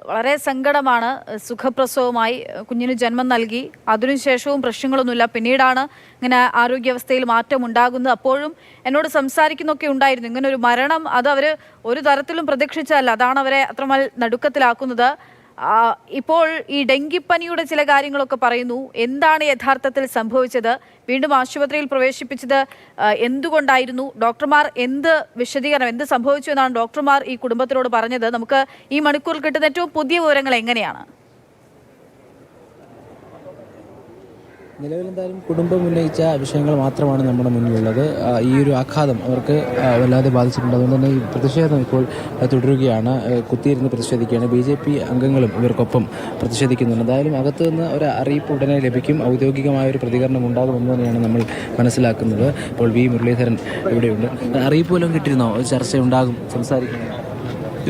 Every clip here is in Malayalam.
വളരെ സങ്കടമാണ്. സുഖപ്രസവമായി കുഞ്ഞിന് ജന്മം നൽകി, അതിനുശേഷവും പ്രശ്നങ്ങളൊന്നുമില്ല. പിന്നീടാണ് ഇങ്ങനെ ആരോഗ്യാവസ്ഥയിൽ മാറ്റം ഉണ്ടാകുന്നത്. അപ്പോഴും എന്നോട് സംസാരിക്കുന്നൊക്കെ ഉണ്ടായിരുന്നു. ഇങ്ങനെ ഒരു മരണം അത് അവർ ഒരു തരത്തിലും പ്രതീക്ഷിച്ചതല്ല. അതാണ് അവരെ അത്രമേൽ നടുക്കത്തിലാക്കുന്നത്. ഇപ്പോൾ ഈ ഡെങ്കിപ്പനിയുടെ ചില കാര്യങ്ങളൊക്കെ പറയുന്നു. എന്താണ് യഥാർത്ഥത്തിൽ സംഭവിച്ചത്? വീണ്ടും ആശുപത്രിയിൽ പ്രവേശിപ്പിച്ചത് എന്തുകൊണ്ടായിരുന്നു? ഡോക്ടർമാർ എന്ത് സംഭവിച്ചു എന്നാണ് ഡോക്ടർമാർ ഈ കുടുംബത്തിനോട് പറഞ്ഞത്? നമുക്ക് ഈ മണിക്കൂറിൽ കിട്ടുന്ന ഏറ്റവും പുതിയ വിവരങ്ങൾ എങ്ങനെയാണ്? നിലവിൽ എന്തായാലും കുടുംബം ഉന്നയിച്ച വിഷയങ്ങൾ മാത്രമാണ് നമ്മുടെ മുന്നിലുള്ളത്. ഈ ഒരു ആഘാതം അവർക്ക് വല്ലാതെ ബാധിച്ചിട്ടുണ്ട്. അതുകൊണ്ട് തന്നെ ഈ പ്രതിഷേധം ഇപ്പോൾ തുടരുകയാണ്. കുത്തിയിരുന്ന് പ്രതിഷേധിക്കുകയാണ്. BJP അംഗങ്ങളും ഇവർക്കൊപ്പം പ്രതിഷേധിക്കുന്നുണ്ട്. എന്തായാലും അകത്തു നിന്ന് ഒരു അറിയിപ്പ് ഉടനെ ലഭിക്കും. ഔദ്യോഗികമായ ഒരു പ്രതികരണം ഉണ്ടാകുമെന്ന് തന്നെയാണ് നമ്മൾ മനസ്സിലാക്കുന്നത്. ഇപ്പോൾ V. മുരളീധരൻ ഇവിടെയുണ്ട്. അറിയിപ്പ് വല്ലതും കിട്ടിയിരുന്നോ? ചർച്ച ഉണ്ടാകും, സംസാരിക്കുന്നു?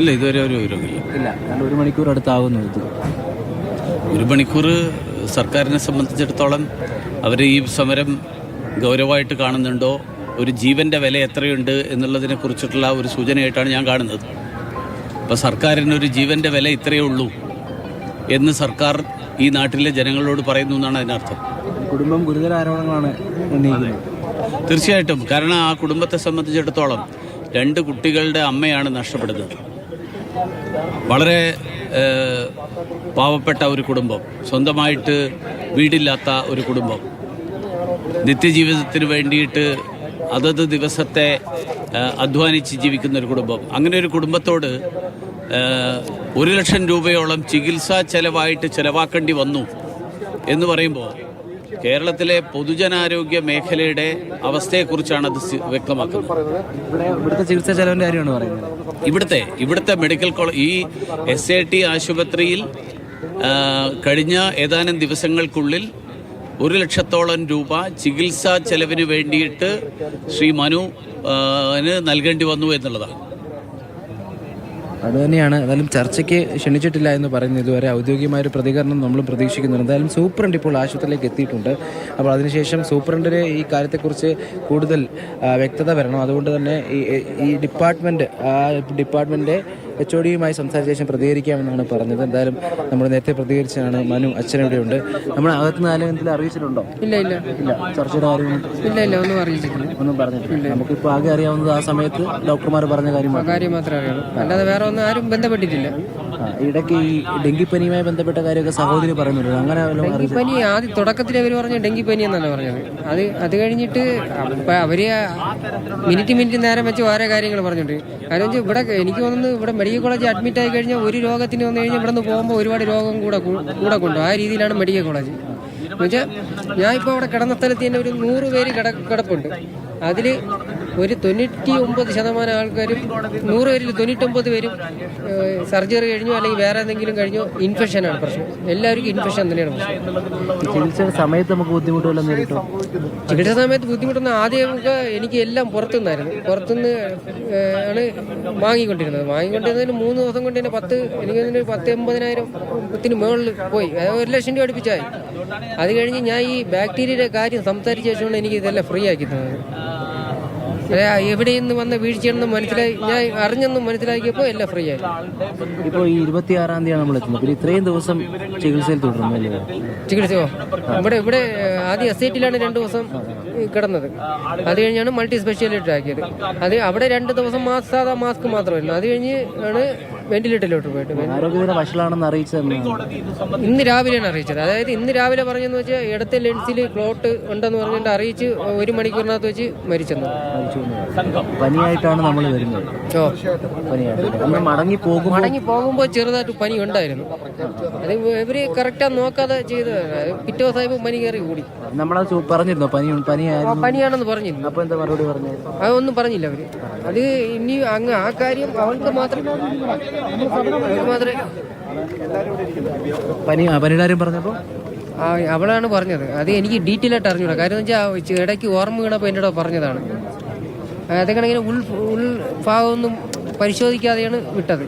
ഇല്ല, ഇതുവരെ ഒരു വിവരമില്ല. ഇല്ല, കാരണം 1 മണിക്കൂർ അടുത്താകുന്നു. ഇത് 1 മണിക്കൂർ സർക്കാരിനെ സംബന്ധിച്ചിടത്തോളം അവർ ഈ സമരം ഗൗരവമായിട്ട് കാണുന്നുണ്ടോ, ഒരു ജീവൻ്റെ വില എത്രയുണ്ട് എന്നുള്ളതിനെ കുറിച്ചിട്ടുള്ള ഒരു സൂചനയായിട്ടാണ് ഞാൻ കാണുന്നത്. അപ്പോൾ സർക്കാരിനൊരു ജീവൻ്റെ വില ഇത്രയേ ഉള്ളൂ എന്ന് സർക്കാർ ഈ നാട്ടിലെ ജനങ്ങളോട് പറയുന്നു എന്നാണ് അതിനർത്ഥം. കുടുംബം ഗുരുതര ആരോപണങ്ങളാണ് ഉന്നയിക്കുന്നത്. തീർച്ചയായിട്ടും. കാരണം ആ കുടുംബത്തെ സംബന്ധിച്ചിടത്തോളം 2 കുട്ടികളുടെ അമ്മയാണ് നഷ്ടപ്പെടുന്നത്. വളരെ പാവപ്പെട്ട ഒരു കുടുംബം, സ്വന്തമായിട്ട് വീടില്ലാത്ത ഒരു കുടുംബം, നിത്യജീവിതത്തിന് വേണ്ടിയിട്ട് അതത് ദിവസത്തെ അധ്വാനിച്ച് ജീവിക്കുന്ന ഒരു കുടുംബം. അങ്ങനെ ഒരു കുടുംബത്തോട് 1 ലക്ഷം രൂപയോളം ചികിത്സാ ചെലവാക്കേണ്ടി വന്നു എന്ന് പറയുമ്പോൾ കേരളത്തിലെ പൊതുജനാരോഗ്യ മേഖലയുടെ അവസ്ഥയെക്കുറിച്ചാണ് അത് വ്യക്തമാക്കുന്നത്. ഇവിടുത്തെ ചികിത്സാ ചെലവിൻ്റെ കാര്യമാണ് പറയുന്നത്. ഇവിടുത്തെ മെഡിക്കൽ കോളേജ്, ഈ SAT ആശുപത്രിയിൽ കഴിഞ്ഞ ഏതാനും ദിവസങ്ങൾക്കുള്ളിൽ 1 ലക്ഷത്തോളം രൂപ ചികിത്സാ ചെലവിന് വേണ്ടിയിട്ട് ശ്രീ മനുവിന് നൽകേണ്ടി വന്നു എന്നുള്ളതാണ്. അതുതന്നെയാണ്. എന്തായാലും ചർച്ചയ്ക്ക് ക്ഷണിച്ചിട്ടില്ല എന്ന് പറയുന്നത്. ഇതുവരെ ഔദ്യോഗികമായൊരു പ്രതികരണം നമ്മൾ പ്രതീക്ഷിക്കുന്നുണ്ട്. എന്തായാലും സൂപ്രണ്ട് ഇപ്പോൾ ആശുപത്രിയിലേക്ക് എത്തിയിട്ടുണ്ട്. അപ്പോൾ അതിനുശേഷം സൂപ്രണ്ടിന് ഈ കാര്യത്തെക്കുറിച്ച് കൂടുതൽ വ്യക്തത വരണം. അതുകൊണ്ട് തന്നെ ഈ ഡിപ്പാർട്ട്മെൻറ്റ് HODയുമായി സംസാരിച്ച ശേഷം പ്രതികരിക്കാമെന്നാണ് പറഞ്ഞത്. എന്തായാലും നമ്മൾ നേരത്തെ പ്രതികരിച്ചാണ്. മനു അച്ഛനിവിടെയുണ്ട്. നമ്മൾ അകത്തുനിന്ന് ആരെങ്കിലും അറിയിച്ചിട്ടുണ്ടോ? ഇല്ല, ചർച്ചയുടെ കാര്യം ഇല്ല, ഒന്നും അറിയിച്ചിട്ടില്ല. ഒന്നും പറഞ്ഞിട്ടില്ല. നമുക്കിപ്പോൾ ആകെ അറിയാവുന്നത് ആ സമയത്ത് ഡോക്ടർമാർ പറഞ്ഞ കാര്യം മാത്രമേ അറിയുള്ളൂ. അല്ലാതെ വേറെ ഒന്നും ആരും ബന്ധപ്പെട്ടിട്ടില്ല. ഇടയ്ക്ക് ഈ ഡെങ്കിപ്പനിയുമായി ബന്ധപ്പെട്ട കാര്യമൊക്കെ സഹോദരി പറയുന്നുണ്ട്. അങ്ങനെ ഡെങ്കിപ്പനി ആദ്യം തുടക്കത്തിൽ അവർ പറഞ്ഞ ഡെങ്കിപ്പനി എന്നല്ല പറഞ്ഞത്. അത് കഴിഞ്ഞിട്ട് അവര് മിനിറ്റ് നേരം വെച്ച് ഓരോ കാര്യങ്ങൾ പറഞ്ഞിട്ടുണ്ട്. കാരണം വെച്ചാൽ ഇവിടെ എനിക്ക് തോന്നുന്നു ഇവിടെ മെഡിക്കൽ കോളേജ് അഡ്മിറ്റ് ആയി കഴിഞ്ഞാൽ ഒരു രോഗത്തിന് വന്നു കഴിഞ്ഞാൽ ഇവിടെ നിന്ന് പോകുമ്പോൾ ഒരുപാട് രോഗം കൂടെ കൊണ്ടു. ആ രീതിയിലാണ് മെഡിക്കൽ കോളേജ്. എന്നുവെച്ചാൽ ഞാൻ ഇപ്പോൾ അവിടെ കിടന്ന സ്ഥലത്ത് തന്നെ ഒരു 100 പേര് കിടപ്പുണ്ട്. അതിൽ ഒരു 99% ആൾക്കാരും 100 പേരിൽ 99 പേരും സർജറി കഴിഞ്ഞോ അല്ലെങ്കിൽ വേറെ എന്തെങ്കിലും കഴിഞ്ഞോ ഇൻഫെക്ഷനാണ് പ്രശ്നം. എല്ലാവർക്കും ഇൻഫെക്ഷൻ തന്നെയാണ് പ്രശ്നം. ചികിത്സ സമയത്ത് നമുക്ക് ബുദ്ധിമുട്ടുകളൊന്നും നേരിട്ടോ? ചികിത്സ സമയത്ത് ബുദ്ധിമുട്ടൊന്നും ആദ്യമൊക്കെ എനിക്ക് എല്ലാം പുറത്തുനിന്ന് ആണ് വാങ്ങിക്കൊണ്ടിരുന്നതിന് 3 ദിവസം കൊണ്ട് തന്നെ 10,80,000 മുകളിൽ പോയി. 1 ലക്ഷം രൂപ അടുപ്പിച്ചായി. അത് കഴിഞ്ഞ് ഞാൻ ഈ ബാക്ടീരിയയുടെ കാര്യം സംസാരിച്ച ശേഷമാണ് എനിക്ക് ഇതെല്ലാം ഫ്രീ ആക്കി തന്നത്. എവിടെ നിന്ന് വന്ന വീഴ്ചയാണെന്ന് ഞാൻ അറിഞ്ഞെന്നും മനസ്സിലാക്കിയപ്പോൾ എല്ലാം ഫ്രീ ആയി. ഇപ്പോൾ ഈ 26-ാം തീയതി നമ്മൾ എത്തുന്നത്. പിന്നെ ഇത്രയും ദിവസം ചികിത്സയിൽ തുടരുന്നു. ചികിത്സയോ ഇവിടെ ആദ്യം SATയിലാണ് 2 ദിവസം കിടന്നത്. അത് കഴിഞ്ഞാണ് മൾട്ടി സ്പെഷ്യാലിറ്റി ആക്കിയത്. അത് അവിടെ 2 ദിവസം സാധാ മാസ്ക് മാത്രമായിരുന്നു. അത് കഴിഞ്ഞ് ആണ് വെന്റിലേറ്ററിലോട്ട് പോയിട്ട് ആരോഗ്യനില വഷളാണെന്ന് അറിയിച്ചത് ഇന്ന് രാവിലെയാണ് അറിയിച്ചത്. അതായത് ഇന്ന് രാവിലെ പറഞ്ഞെന്ന് വെച്ചാൽ ഇടത്തെ ലെൻസിൽ ക്ലോട്ട് ഉണ്ടെന്ന് പറഞ്ഞിട്ട് അറിയിച്ച് 1 മണിക്കൂറിനകത്ത് വെച്ച് മരിച്ചെന്ന്. പനിയായിട്ടാണ് നമ്മൾ വരുന്നത്. മടങ്ങി പോകുമ്പോൾ ചെറുതായിട്ട് പനി ഉണ്ടായിരുന്നു. അത് ഇവര് കറക്റ്റാ നോക്കാതെ ചെയ്ത് പിറ്റേ ദിവസമായപ്പോൾ പനി കയറി കൂടി. നമ്മളത് പറഞ്ഞിരുന്നോ? പനിയാണെന്ന് പറഞ്ഞിരുന്നു. അപ്പൊ എന്താ മറുപടി പറഞ്ഞത്? അതൊന്നും പറഞ്ഞില്ല അവര്. അത് ഇനി അങ്ങ് ആ കാര്യം അവൾക്ക് മാത്രമേ പനിയുടെ കാര്യം പറഞ്ഞപ്പോ അവളാണ് പറഞ്ഞത്. അത് എനിക്ക് ഡീറ്റെയിൽ ആയിട്ട് അറിഞ്ഞൂടാ. കാര്യം എന്ന് വെച്ചാൽ ഇടയ്ക്ക് ഓർമ്മ വീണപ്പോൾ എൻ്റെ പറഞ്ഞതാണ്. അതൊക്കെ ഇങ്ങനെ ഉൾഭാഗമൊന്നും പരിശോധിക്കാതെയാണ് വിട്ടത്.